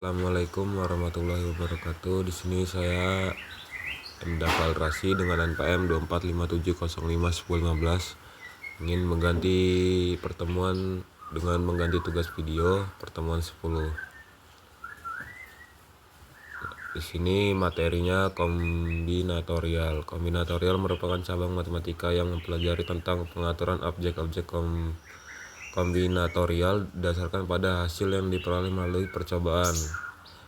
Assalamualaikum warahmatullahi wabarakatuh. Di sini saya Endafal Rasi dengan NPM 2457051015 ingin mengganti pertemuan dengan mengganti tugas video pertemuan 10. Di sini materinya kombinatorial. Kombinatorial merupakan cabang matematika yang mempelajari tentang pengaturan objek-objek kombinatorial berdasarkan pada hasil yang diperoleh melalui percobaan.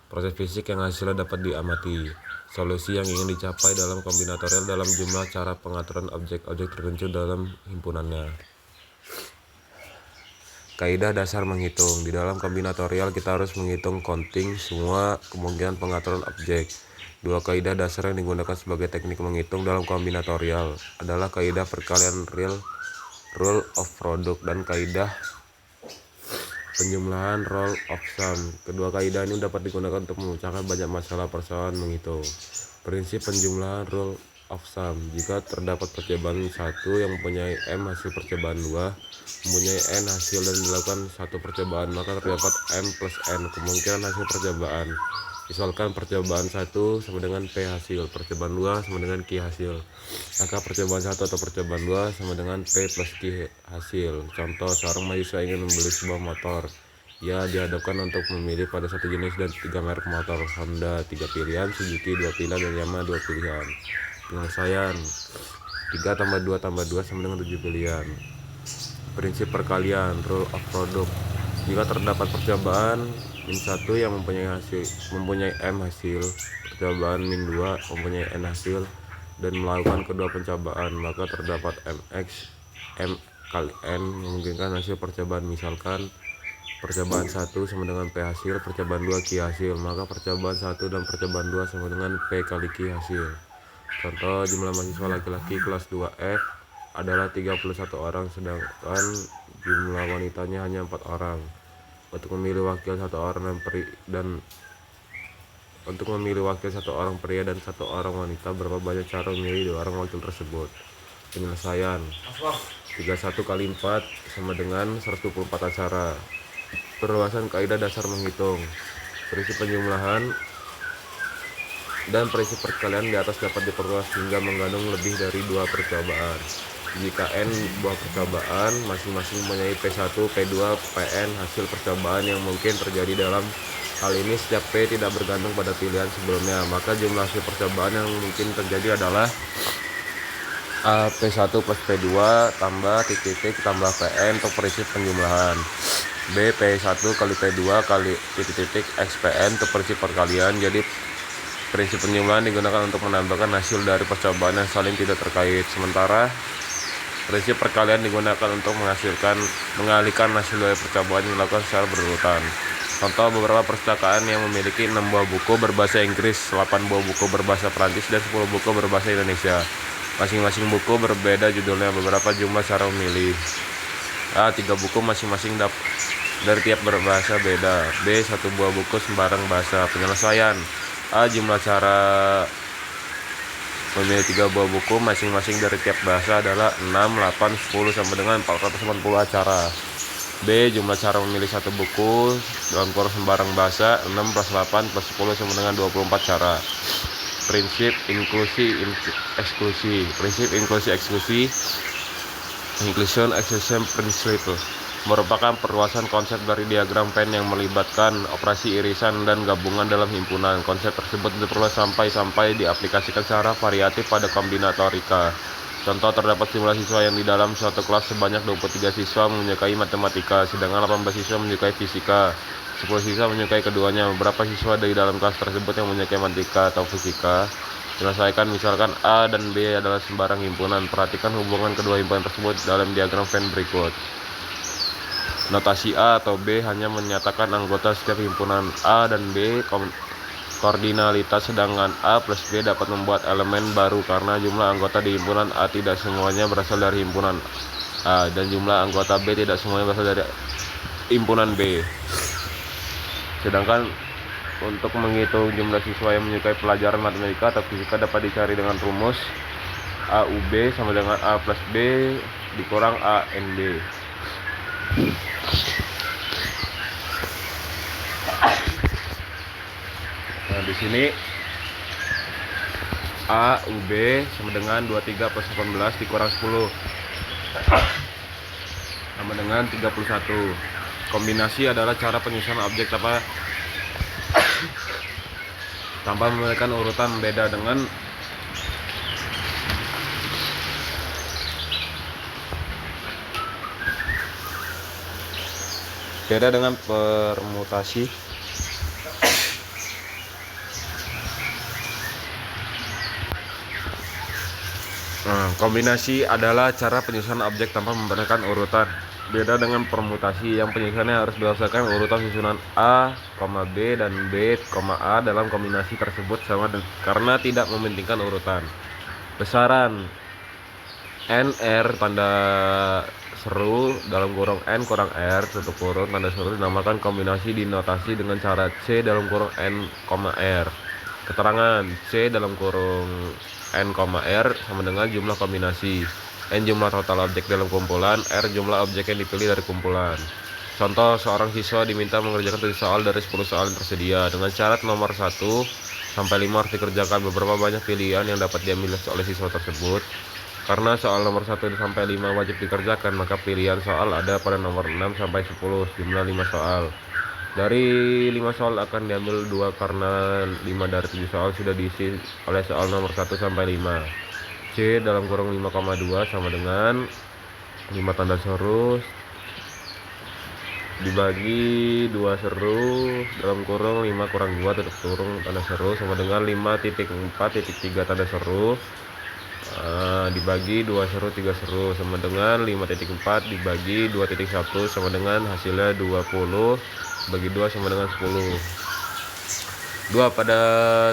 Proses fisik yang hasilnya dapat diamati. Solusi yang ingin dicapai dalam kombinatorial dalam jumlah cara pengaturan objek-objek tertentu dalam himpunannya. Kaidah dasar menghitung. Di dalam kombinatorial kita harus menghitung counting semua kemungkinan pengaturan objek. Dua kaidah dasar yang digunakan sebagai teknik menghitung dalam kombinatorial adalah kaidah perkalian rule of product dan kaidah penjumlahan rule of sum. Kedua kaidah ini dapat digunakan untuk memecahkan banyak masalah persoalan menghitung. Prinsip penjumlahan rule of sum. Jika terdapat percobaan 1 yang mempunyai M hasil percobaan 2 mempunyai N hasil dan dilakukan satu percobaan, maka terdapat M plus N kemungkinan hasil percobaan. Misalkan percobaan 1 sama dengan P hasil, percobaan 2 sama dengan Q hasil. Maka percobaan 1 atau percobaan 2 sama dengan P plus Q hasil. Contoh, seorang mahasiswa ingin membeli sebuah motor. Ia dihadapkan untuk memilih pada satu jenis dan 3 merek motor. Honda 3 pilihan, Suzuki 2 pilihan, dan Yamaha 2 pilihan. Penyelesaian 3 tambah 2 tambah 2 sama dengan 7 pilihan. Prinsip perkalian rule of product. Jika terdapat percobaan min 1 yang mempunyai M hasil, percobaan min 2 mempunyai N hasil, dan melakukan kedua pencobaan, maka terdapat MX M kali N memungkinkan hasil percobaan. Misalkan percobaan 1 sama dengan P hasil, percobaan 2 Q hasil, maka percobaan 1 dan percobaan 2 sama dengan P kali Q hasil. Contoh, jumlah mahasiswa laki-laki kelas 2F adalah 31 orang, sedangkan jumlah wanitanya hanya 4 orang. Untuk memilih wakil satu orang pria dan 1 orang wanita, berapa banyak cara memilih 2 orang wakil tersebut? Penyelesaian 31 kali 4 sama dengan 124 acara. Perluasan kaidah dasar menghitung. Prinsip penjumlahan dan prinsip perkalian di atas dapat diperluas hingga mengandung lebih dari 2 percobaan. Jika N buah percobaan masing-masing mempunyai P1, P2, Pn hasil percobaan yang mungkin terjadi dalam hal ini setiap P tidak bergantung pada pilihan sebelumnya, maka jumlah hasil percobaan yang mungkin terjadi adalah A P1 plus P2 tambah titik tambah Pn untuk prinsip penjumlahan. B P1 kali P2 kali titik XPN untuk prinsip perkalian. Jadi prinsip penjumlahan digunakan untuk menambahkan hasil dari percobaan yang saling tidak terkait, sementara prinsip perkalian digunakan untuk mengalihkan hasil dari percobaan yang dilakukan secara berurutan. Contoh, beberapa perpustakaan yang memiliki 6 buah buku berbahasa Inggris, 8 buah buku berbahasa Prancis, dan 10 buku berbahasa Indonesia. Masing-masing buku berbeda judulnya, beberapa jumlah cara memilih. A. 3 buku masing-masing dari tiap berbahasa beda. B. 1 buah buku sembarang bahasa. Penyelesaian. A. Jumlah cara memilih 3 buah buku masing-masing dari tiap bahasa adalah 6, 8, 10 sampai dengan 480 acara. B. Jumlah cara memilih 1 buku dalam kurung sembarang bahasa 6 plus 8 plus 10 sama dengan 24 cara. Prinsip inklusi eksklusi. Prinsip inklusi eksklusi Inclusion Exclusion Principle merupakan perluasan konsep dari diagram Venn yang melibatkan operasi irisan dan gabungan dalam himpunan. Konsep tersebut diperluas sampai diaplikasikan secara variatif pada kombinatorika. Contoh, terdapat jumlah siswa yang di dalam suatu kelas sebanyak 23 siswa menyukai matematika, sedangkan 18 siswa menyukai fisika, 10 siswa menyukai keduanya. Beberapa siswa dari dalam kelas tersebut yang menyukai matematika atau fisika? Selesaikan. Misalkan A dan B adalah sembarang himpunan. Perhatikan hubungan kedua himpunan tersebut dalam diagram Venn berikut. Notasi A atau B hanya menyatakan anggota setiap himpunan A dan B koordinalitas, sedangkan A plus B dapat membuat elemen baru karena jumlah anggota di himpunan A tidak semuanya berasal dari himpunan A, dan jumlah anggota B tidak semuanya berasal dari himpunan B. Sedangkan untuk menghitung jumlah siswa yang menyukai pelajaran matematika atau fisika dapat dicari dengan rumus AUB sama dengan A plus B dikurang ANB. Nah, di sini A, UB sama dengan 23 plus 18 dikurang 10 sama dengan 31. Kombinasi adalah cara penyusunan objek tanpa memberikan urutan beda dengan permutasi. Kombinasi adalah cara penyusunan objek tanpa memberikan urutan. Beda dengan permutasi yang penyusunannya harus berdasarkan urutan susunan A, B dan B, A dalam kombinasi tersebut sama karena tidak mementingkan urutan. Besaran NR tanda seru dalam kurung N kurang R tutup kurung tanda seru dinamakan kombinasi dinotasi dengan cara C dalam kurung N, R. Keterangan C dalam kurung N, R sama dengan jumlah kombinasi, N jumlah total objek dalam kumpulan, R jumlah objek yang dipilih dari kumpulan. Contoh, seorang siswa diminta mengerjakan 7 soal dari 10 soal yang tersedia. Dengan syarat nomor 1 sampai 5 harus dikerjakan. Beberapa banyak pilihan yang dapat diambil oleh siswa tersebut. Karena soal nomor 1 sampai 5 wajib dikerjakan, maka pilihan soal ada pada nomor 6 sampai 10, jumlah 5 soal. Dari 5 soal akan diambil 2 karena 5 dari 7 soal sudah diisi oleh soal nomor 1 sampai 5. C dalam kurung 5,2 sama dengan 5 tanda seru dibagi 2 seru dalam kurung 5 kurang 2 tutup kurung tanda seru sama dengan 5.4.3 tanda seru dibagi 2 seru 3 seru sama dengan 5.4 dibagi 2.1 sama dengan hasilnya 20 bagi 2 sama dengan 10. 2. Pada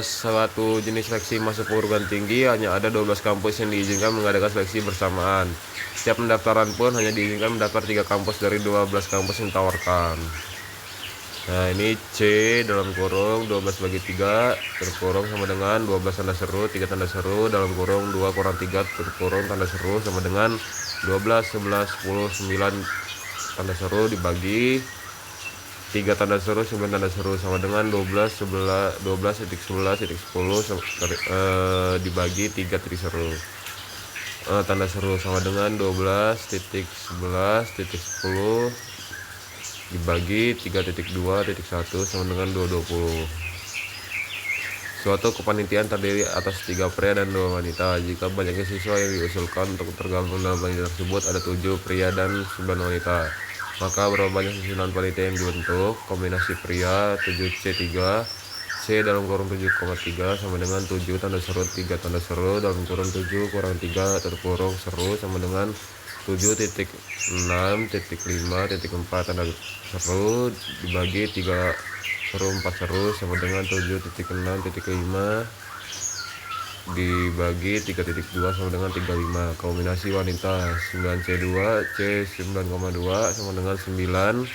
suatu jenis seleksi masuk perguruan tinggi hanya ada 12 kampus yang diizinkan mengadakan seleksi bersamaan. Setiap pendaftaran pun hanya diizinkan mendaftar 3 kampus dari 12 kampus yang ditawarkan. Nah, ini C dalam kurung 12 bagi 3 tutup kurung sama dengan 12 tanda seru 3 tanda seru dalam kurung 2 kurang 3 tutup kurung tanda seru sama dengan 12, 11, 10, 9 tanda seru dibagi 3 tanda seru 9 tanda seru sama dengan 12 titik 11 titik 10 dibagi 3 titik seru tanda seru sama dengan 12 titik 11 titik 10 dibagi 3 titik 2 titik 1 sama dengan 220. Suatu kepanitiaan terdiri atas 3 pria dan 2 wanita. Jika banyaknya siswa yang diusulkan untuk tergabung dalam panitia tersebut ada 7 pria dan 9 wanita, maka berapa banyak susunan panitia yang dibentuk? Kombinasi pria 7C3 C dalam kurung 7,3 sama dengan 7 tanda seru 3 tanda seru dalam kurung 7 kurang 3 tutup kurung seru sama dengan 7.6.5.4 tanda seru dibagi 3 seru 4 seru sama dengan 7.6.5 dibagi 3.2 sama dengan 35. Kombinasi wanita 9C2 C 9,2 sama dengan 9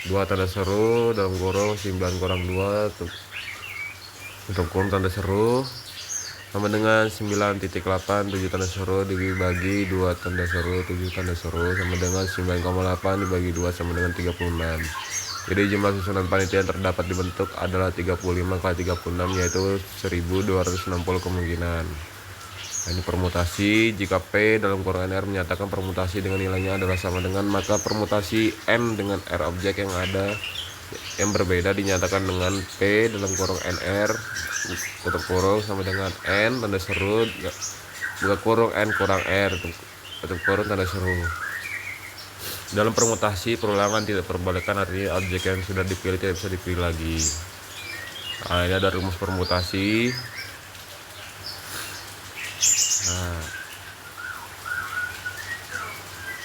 2 tanda seru dalam kurung 9 kurang 2 untuk kurung tanda seru sama dengan 9.8 7 tanda seru dibagi 2 tanda seru 7 tanda seru sama dengan 9,8 dibagi 2 sama dengan 36. Jadi jumlah susunan panitia yang terdapat dibentuk adalah 35 kali 36 yaitu 1260 kemungkinan. Nah, ini permutasi. Jika P dalam kurung NR menyatakan permutasi dengan nilainya adalah sama dengan, maka permutasi N dengan R objek yang berbeda dinyatakan dengan P dalam kurung NR tutup kurung sama dengan N tanda seru buka kurung N kurang R tutup kurung tanda seru. Dalam permutasi perulangan tidak diperbolehkan, artinya objek yang sudah dipilih tidak bisa dipilih lagi. Nah, ini ada rumus permutasi. Nah,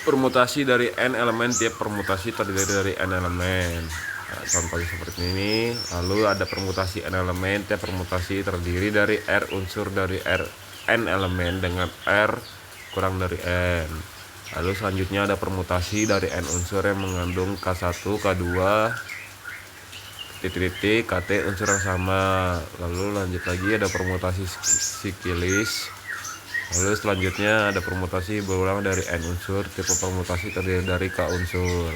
permutasi dari n elemen, tiap permutasi terdiri dari n elemen. Nah, contohnya seperti ini. Lalu ada permutasi n elemen, tiap permutasi terdiri dari r unsur dari r n elemen dengan r kurang dari n. Lalu selanjutnya ada permutasi dari n unsur yang mengandung K1, K2, titik-titik, KT unsur yang sama. Lalu lanjut lagi ada permutasi sikilis. Lalu selanjutnya ada permutasi berulang dari n unsur, tipe permutasi terdiri dari K unsur.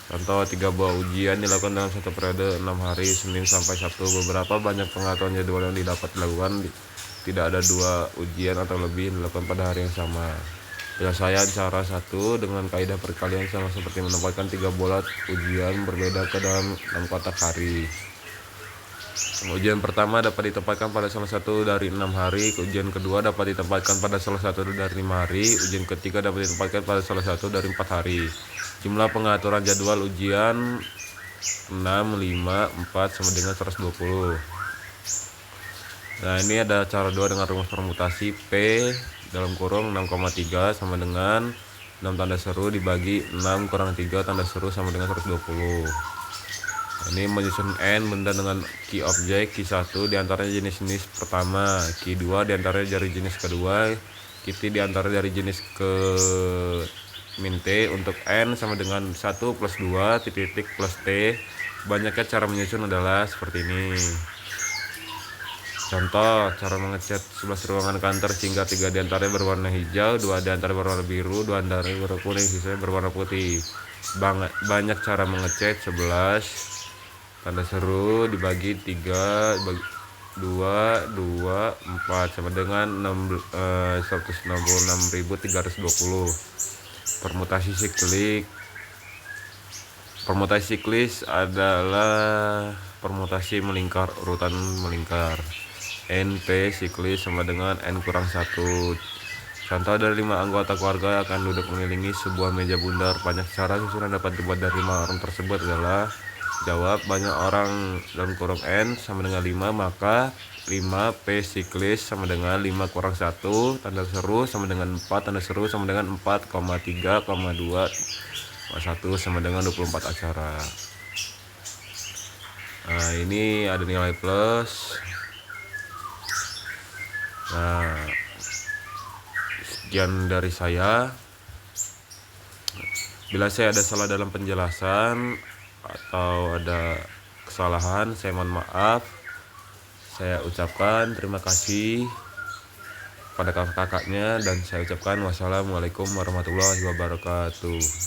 Contoh 3 buah ujian dilakukan dalam satu periode 6 hari Senin sampai Sabtu. Beberapa banyak pengaturan jadwal yang dapat dilakukan, tidak ada 2 ujian atau lebih dilakukan pada hari yang sama. Penyelesaian cara 1 dengan kaidah perkalian sama seperti menempatkan 3 bola ujian berbeda ke dalam 6 kotak hari. Ujian pertama dapat ditempatkan pada salah satu dari 6 hari, ujian kedua dapat ditempatkan pada salah satu dari 5 hari, ujian ketiga dapat ditempatkan pada salah satu dari 4 hari. Jumlah pengaturan jadwal ujian 6, 5, 4 sama dengan 120. Nah, ini ada cara 2 dengan rumus permutasi. P dalam kurung 6,3 sama dengan 6 tanda seru dibagi 6 kurang 3 tanda seru sama dengan 120. Ini menyusun N benda dengan key objek, key 1 diantaranya jenis-jenis pertama, key 2 diantaranya dari jenis kedua, key T diantara dari jenis ke min T. Untuk N sama dengan 1 plus 2 titik plus T. Banyaknya cara menyusun adalah seperti ini. Contoh, cara mengecat 11 ruangan kantor sehingga 3 diantaranya berwarna hijau, 2 diantaranya berwarna biru, 2 diantaranya berwarna kuning, sisanya berwarna putih. Banyak cara mengecat 11 tanda seru dibagi 3 2 2 4 sama dengan 166.320. Permutasi siklis adalah permutasi melingkar, urutan melingkar. NP siklis sama dengan N kurang 1. Contoh, dari 5 anggota keluarga akan duduk mengelilingi sebuah meja bundar. Banyak cara susunan dapat dibuat dari 5 orang tersebut adalah: jawab, banyak orang dalam kurung N sama dengan 5, maka 5 P siklis sama dengan 5 kurang 1 tanda seru sama dengan 4 tanda seru sama dengan 4,3,2 1 sama dengan 24 acara. Nah, ini ada nilai plus. Nah, sekian dari saya. Bila saya ada salah dalam penjelasan atau ada kesalahan, saya mohon maaf. Saya ucapkan terima kasih pada kakak-kakaknya dan saya ucapkan wassalamualaikum warahmatullahi wabarakatuh.